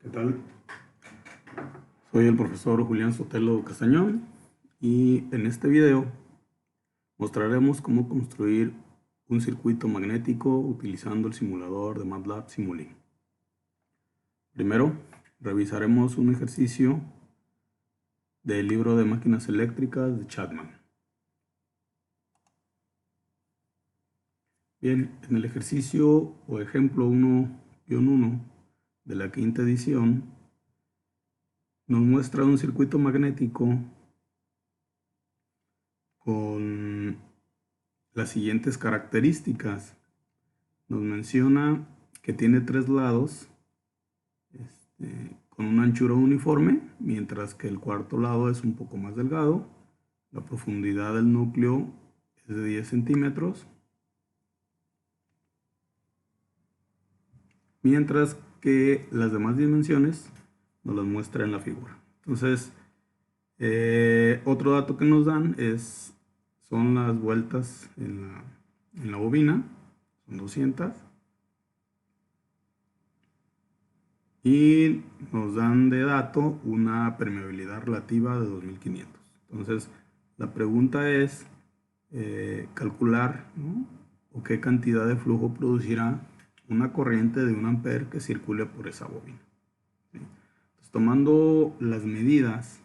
¿Qué tal? Soy el profesor Julián Sotelo Castañón y en este video mostraremos cómo construir un circuito magnético utilizando el simulador de MATLAB Simulink. Primero, revisaremos un ejercicio del libro de máquinas eléctricas de Chapman. Bien, en el ejercicio o ejemplo 1-1 de la quinta edición nos muestra un circuito magnético con las siguientes características. Nos menciona que tiene tres lados con una anchura uniforme, mientras que el cuarto lado es un poco más delgado. La profundidad del núcleo es de 10 centímetros, mientras que las demás dimensiones nos las muestra en la figura. Entonces, otro dato que nos dan son las vueltas en la bobina, son 200. Y nos dan de dato una permeabilidad relativa de 2500. Entonces, la pregunta es calcular, ¿no?, o qué cantidad de flujo producirá una corriente de 1 ampere que circule por esa bobina. ¿Sí? Entonces, tomando las medidas,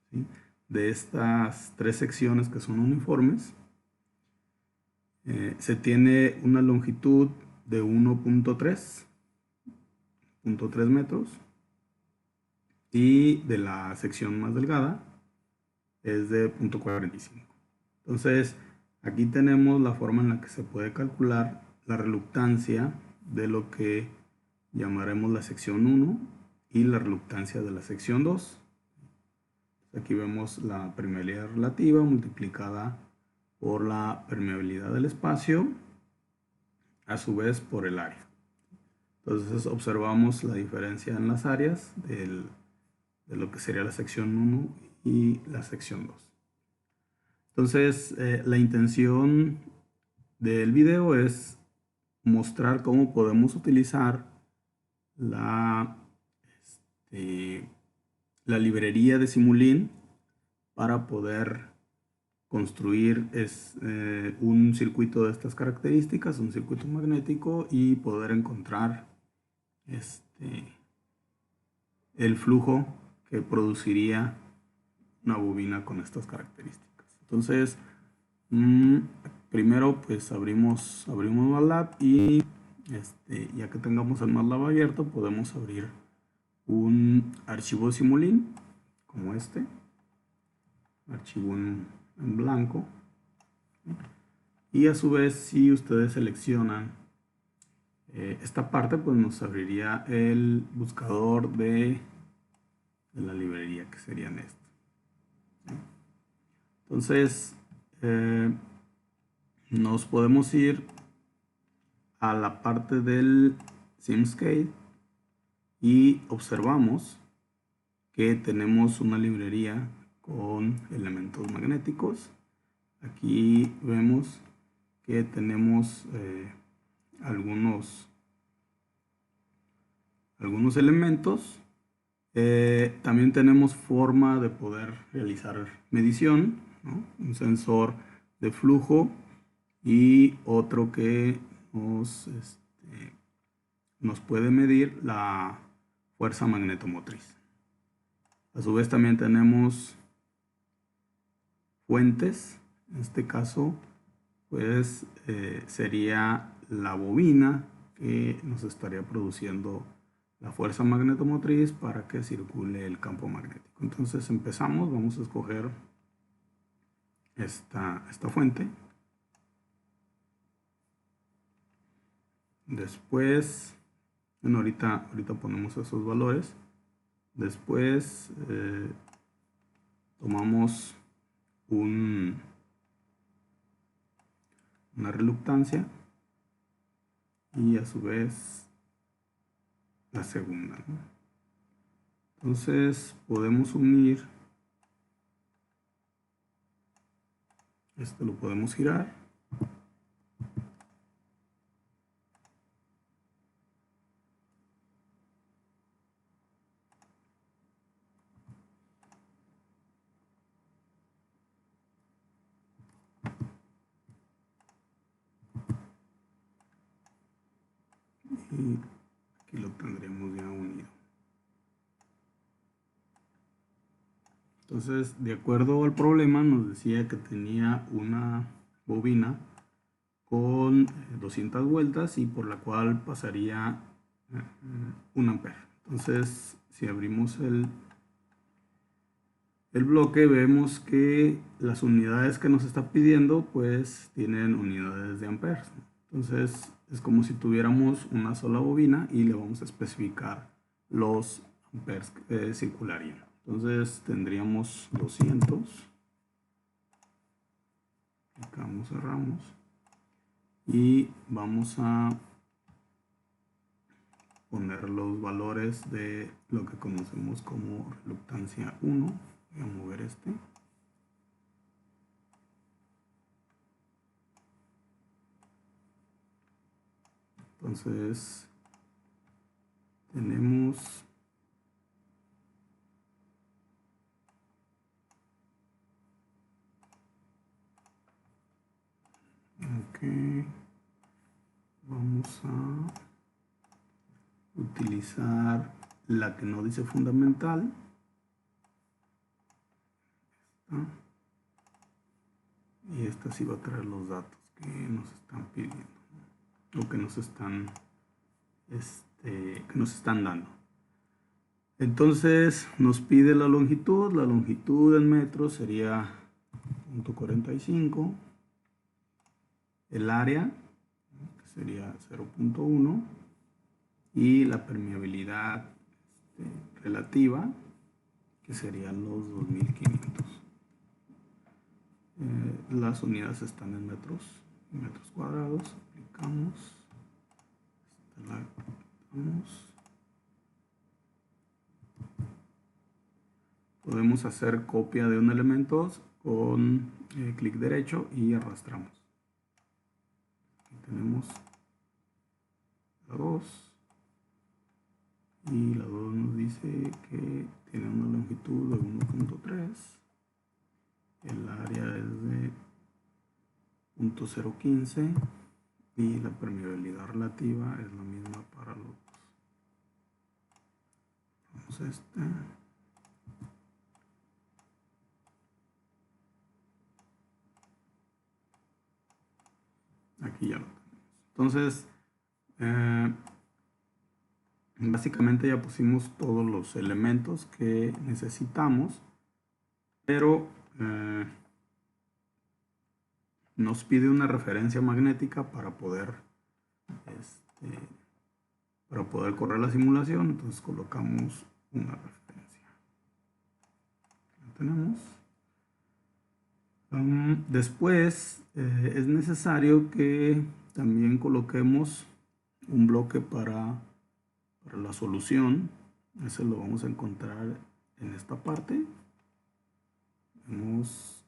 ¿sí?, de estas tres secciones que son uniformes, se tiene una longitud de 1.3 metros, y de la sección más delgada es de 0.45. Entonces, aquí tenemos la forma en la que se puede calcular la reluctancia de lo que llamaremos la sección 1 y la reluctancia de la sección 2. Aquí vemos la permeabilidad relativa multiplicada por la permeabilidad del espacio, a su vez por el área. Entonces observamos la diferencia en las áreas de lo que sería la sección 1 y la sección 2. Entonces, la intención del video es mostrar cómo podemos utilizar la librería de Simulink para poder construir un circuito de estas características, un circuito magnético, y poder encontrar el flujo que produciría una bobina con estas características. Entonces, primero pues abrimos MATLAB y ya que tengamos el MATLAB abierto, podemos abrir un archivo Simulink como archivo en blanco, y a su vez, si ustedes seleccionan esta parte, pues nos abriría el buscador de la librería, que serían estos. Entonces, nos podemos ir a la parte del Simscape y observamos que tenemos una librería con elementos magnéticos. Aquí vemos que tenemos algunos elementos. También tenemos forma de poder realizar medición, ¿no?, un sensor de flujo y otro que nos puede medir la fuerza magnetomotriz. A su vez también tenemos fuentes. En este caso pues sería la bobina que nos estaría produciendo la fuerza magnetomotriz para que circule el campo magnético. Entonces empezamos, vamos a escoger esta fuente. Después, bueno, ahorita ponemos esos valores. Después tomamos una reluctancia y a su vez la segunda, ¿no? Entonces podemos unir, esto lo podemos girar y aquí lo tendríamos ya unido. Entonces, de acuerdo al problema, nos decía que tenía una bobina con 200 vueltas y por la cual pasaría 1 ampere. Entonces, si abrimos el bloque, vemos que las unidades que nos está pidiendo pues tienen unidades de amperes. Entonces, es como si tuviéramos una sola bobina y le vamos a especificar los amperes que circularían. Entonces, tendríamos 200. Clicamos, cerramos. Y vamos a poner los valores de lo que conocemos como reluctancia 1. Voy a mover este. Entonces tenemos vamos a utilizar la que no dice fundamental. Y esta sí va a traer los datos que nos están pidiendo o que nos están dando. Entonces nos pide la longitud en metros sería 0.45, el área que sería 0.1 y la permeabilidad relativa que serían los 2500. Las unidades están en metros cuadrados. Aplicamos, podemos hacer copia de un elemento con clic derecho y arrastramos. Aquí tenemos la 2 y la 2 nos dice que tiene una longitud de 1.3, el área es de 0.015 y la permeabilidad relativa es la misma para los dos. Vamos a este. Aquí ya lo tenemos. Entonces, básicamente ya pusimos todos los elementos que necesitamos, pero nos pide una referencia magnética para poder correr la simulación. Entonces colocamos una referencia. La tenemos. Después es necesario que también coloquemos un bloque para la solución. Ese lo vamos a encontrar en esta parte. Vemos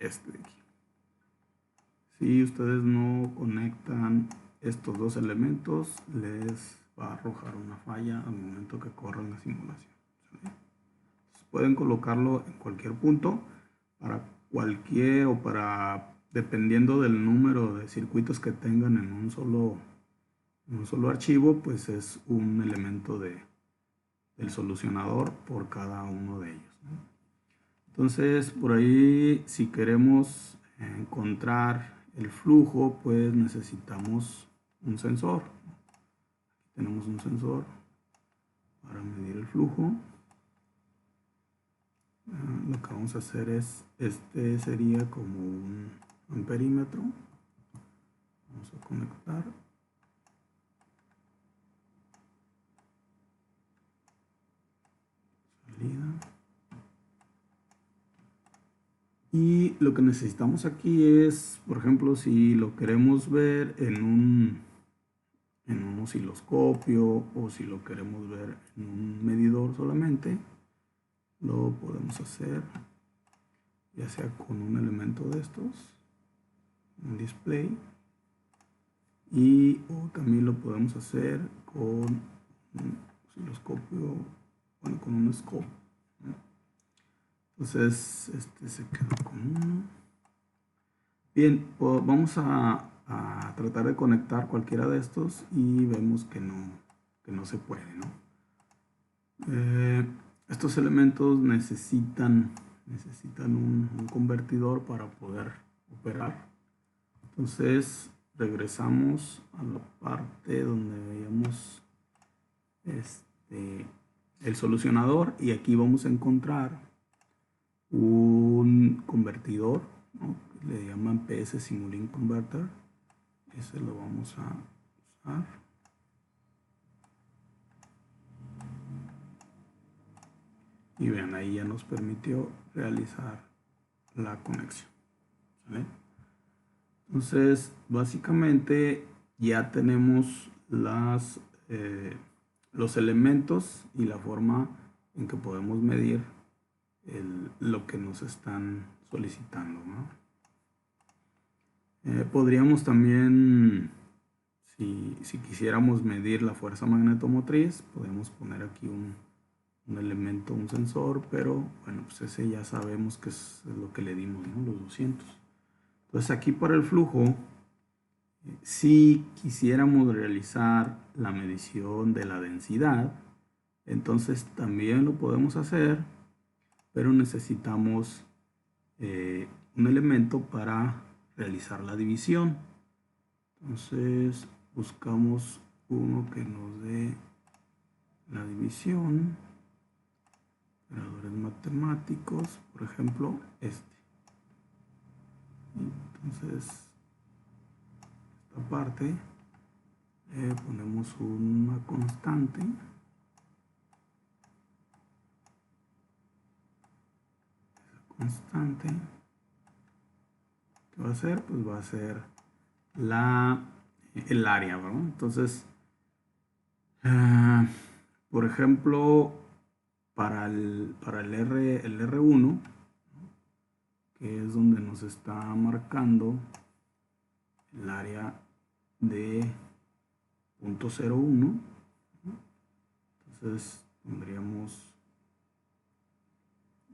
este de aquí. Si ustedes no conectan estos dos elementos, les va a arrojar una falla al momento que corran la simulación. ¿Sí? Pueden colocarlo en cualquier punto para cualquier o para dependiendo del número de circuitos que tengan en un solo archivo, pues es un elemento del solucionador por cada uno de ellos, ¿no? Entonces, por ahí, si queremos encontrar el flujo, pues necesitamos un sensor. Aquí tenemos un sensor para medir el flujo. Lo que vamos a hacer es, este sería como un amperímetro. Vamos a conectar. Salida. Y lo que necesitamos aquí es, por ejemplo, si lo queremos ver en un osciloscopio o si lo queremos ver en un medidor solamente, lo podemos hacer ya sea con un elemento de estos, un display, o también lo podemos hacer con un osciloscopio, bueno, con un scope, ¿no? Entonces este se quedó con uno. Bien, pues vamos a a tratar de conectar cualquiera de estos y vemos que no se puede, ¿no? Estos elementos necesitan un convertidor para poder operar. Entonces regresamos a la parte donde veíamos el solucionador, y aquí vamos a encontrar un convertidor, ¿no? Le llaman PS Simulink Converter. Ese lo vamos a usar. Y vean, ahí ya nos permitió realizar la conexión, ¿vale? Entonces, básicamente ya tenemos los elementos y la forma en que podemos medir lo que nos están solicitando, ¿no? Podríamos también, si quisiéramos medir la fuerza magnetomotriz, podemos poner aquí un elemento, un sensor, pero bueno, pues ese ya sabemos que es lo que le dimos, ¿no? Los 200. Entonces aquí para el flujo, si quisiéramos realizar la medición de la densidad, entonces también lo podemos hacer, pero necesitamos un elemento para realizar la división. Entonces buscamos uno que nos dé la división. Operadores matemáticos, por ejemplo, este. Entonces, esta parte ponemos una constante. Esa constante, ¿qué va a ser? Pues va a ser el área, ¿verdad? Entonces, por ejemplo, para el R1, que es donde nos está marcando el área de 0.01, entonces tendríamos,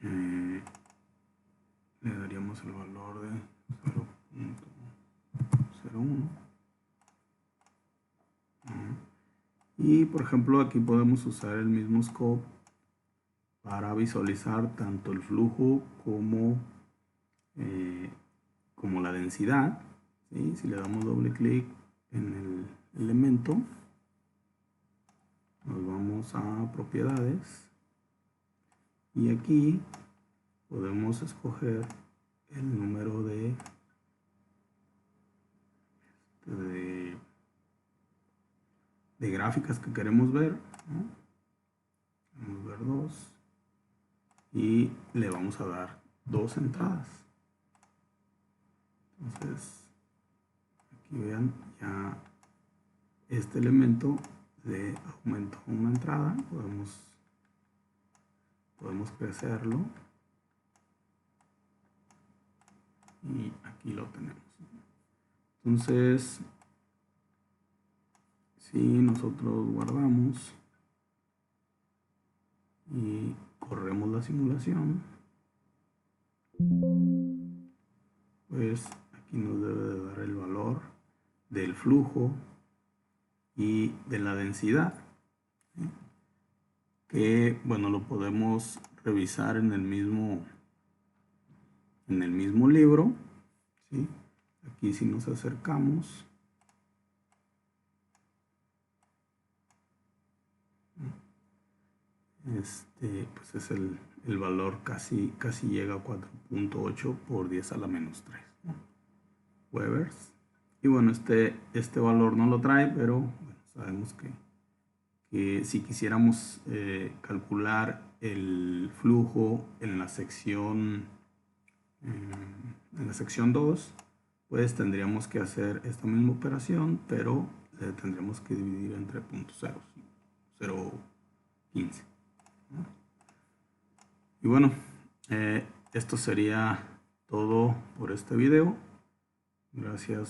le daríamos el valor de 0.01. Y por ejemplo aquí podemos usar el mismo scope para visualizar tanto el flujo como la densidad, ¿sí? Si le damos doble clic en el elemento, nos vamos a propiedades y aquí podemos escoger el número de gráficas que queremos ver, ¿no? Queremos ver 2 y le vamos a dar 2 entradas. Entonces aquí vean, ya este elemento le aumentó una entrada, podemos crecerlo y aquí lo tenemos. Entonces, si nosotros guardamos y corremos la simulación, pues aquí nos debe de dar el valor del flujo y de la densidad, ¿sí? Que bueno, lo podemos revisar en el mismo libro, ¿sí? Aquí si nos acercamos, pues es el valor casi llega a 4.8 por 10 a la menos 3, ¿no? Webers. Y bueno, este valor no lo trae, pero bueno, sabemos que si quisiéramos calcular el flujo en la sección 2, pues tendríamos que hacer esta misma operación, pero tendríamos que dividir entre puntos 0.15, ¿no? Y bueno, esto sería todo por este video. Gracias.